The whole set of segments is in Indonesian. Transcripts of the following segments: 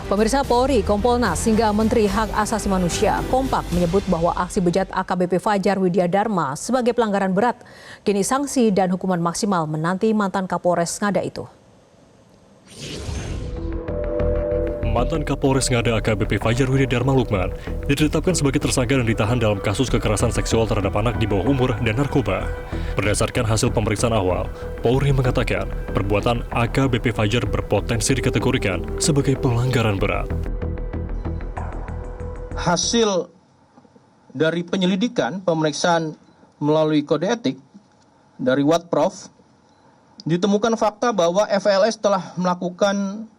Pemirsa, Polri, Kompolnas hingga Menteri Hak Asasi Manusia kompak menyebut bahwa aksi bejat AKBP Fajar Widyadharma sebagai pelanggaran berat. Kini sanksi dan hukuman maksimal menanti mantan Kapolres Ngada itu. Mantan Kapolres Ngada AKBP Fajar Widyadharma Lukman ditetapkan sebagai tersangka dan ditahan dalam kasus kekerasan seksual terhadap anak di bawah umur dan narkoba. Berdasarkan hasil pemeriksaan awal, Polri mengatakan perbuatan AKBP Fajar berpotensi dikategorikan sebagai pelanggaran berat. Hasil dari penyelidikan pemeriksaan melalui kode etik dari Watprof ditemukan fakta bahwa FLS telah melakukan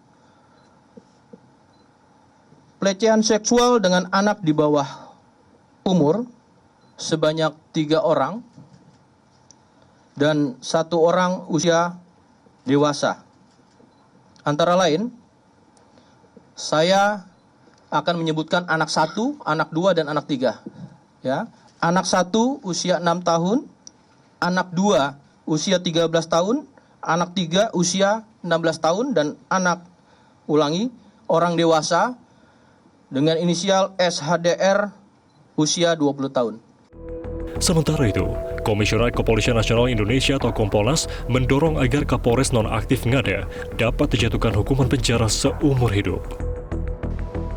pelecehan seksual dengan anak di bawah umur sebanyak 3 orang dan 1 orang usia dewasa. Antara lain, saya akan menyebutkan anak 1, anak 2, dan anak 3. Ya. Anak 1 usia 6 tahun, anak 2 usia 13 tahun, anak 3 usia 16 tahun, dan anak, orang dewasa dengan inisial SHDR usia 20 tahun. Sementara itu, Komisioner Kepolisian Nasional Indonesia atau Kompolnas mendorong agar Kapolres nonaktif Ngada dapat dijatuhkan hukuman penjara seumur hidup.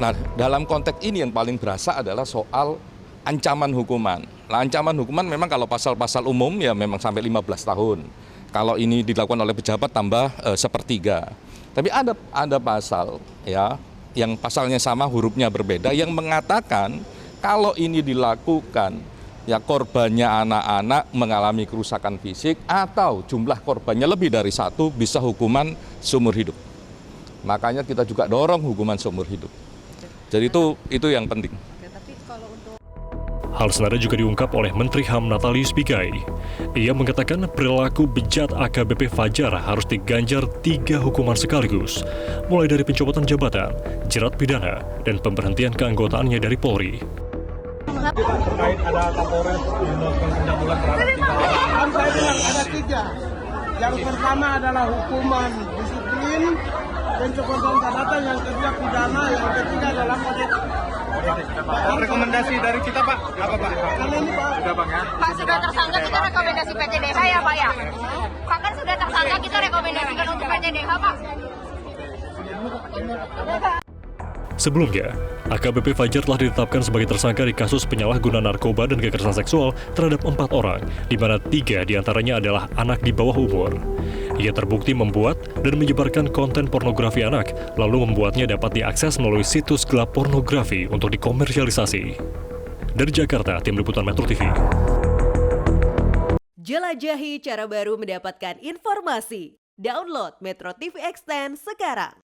Nah, dalam konteks ini yang paling berasa adalah soal ancaman hukuman. Nah, ancaman hukuman memang kalau pasal-pasal umum ya memang sampai 15 tahun. Kalau ini dilakukan oleh pejabat tambah 1/3. Tapi ada pasal ya yang pasalnya sama, hurufnya berbeda, yang mengatakan kalau ini dilakukan, ya korbannya anak-anak mengalami kerusakan fisik atau jumlah korbannya lebih dari 1 bisa hukuman seumur hidup. Makanya kita juga dorong hukuman seumur hidup. Jadi itu yang penting. Hal senada juga diungkap oleh Menteri HAM Natalius Pigai. Ia mengatakan perilaku bejat AKBP Fajar harus diganjar 3 hukuman sekaligus, mulai dari pencopotan jabatan, jerat pidana, dan pemberhentian keanggotaannya dari Polri. Terkait ada Kapolres yang melakukan pencabulan terhadap 3 orang. Saya bilang ada 3. Yang pertama adalah hukuman disiplin, pencopotan jabatan, yang kedua pidana, yang ketiga adalah kode. Rekomendasi dari kita, Pak, apa, Pak? Karena ini, Pak. Sudah, Bang, ya? Pak, sudah tersangka, kita rekomendasi PTDH ya, Pak, ya? Pak, kan sudah tersangka, kita rekomendasikan untuk PTDH, Pak. Sebelumnya, AKBP Fajar telah ditetapkan sebagai tersangka di kasus penyalahgunaan narkoba dan kekerasan seksual terhadap 4 orang, di mana 3 diantaranya adalah anak di bawah umur. Ia terbukti membuat dan menyebarkan konten pornografi anak, lalu membuatnya dapat diakses melalui situs gelap pornografi untuk dikomersialisasi. Dari Jakarta, Tim Liputan Metro TV. Jelajahi cara baru mendapatkan informasi. Download Metro TV Extend sekarang.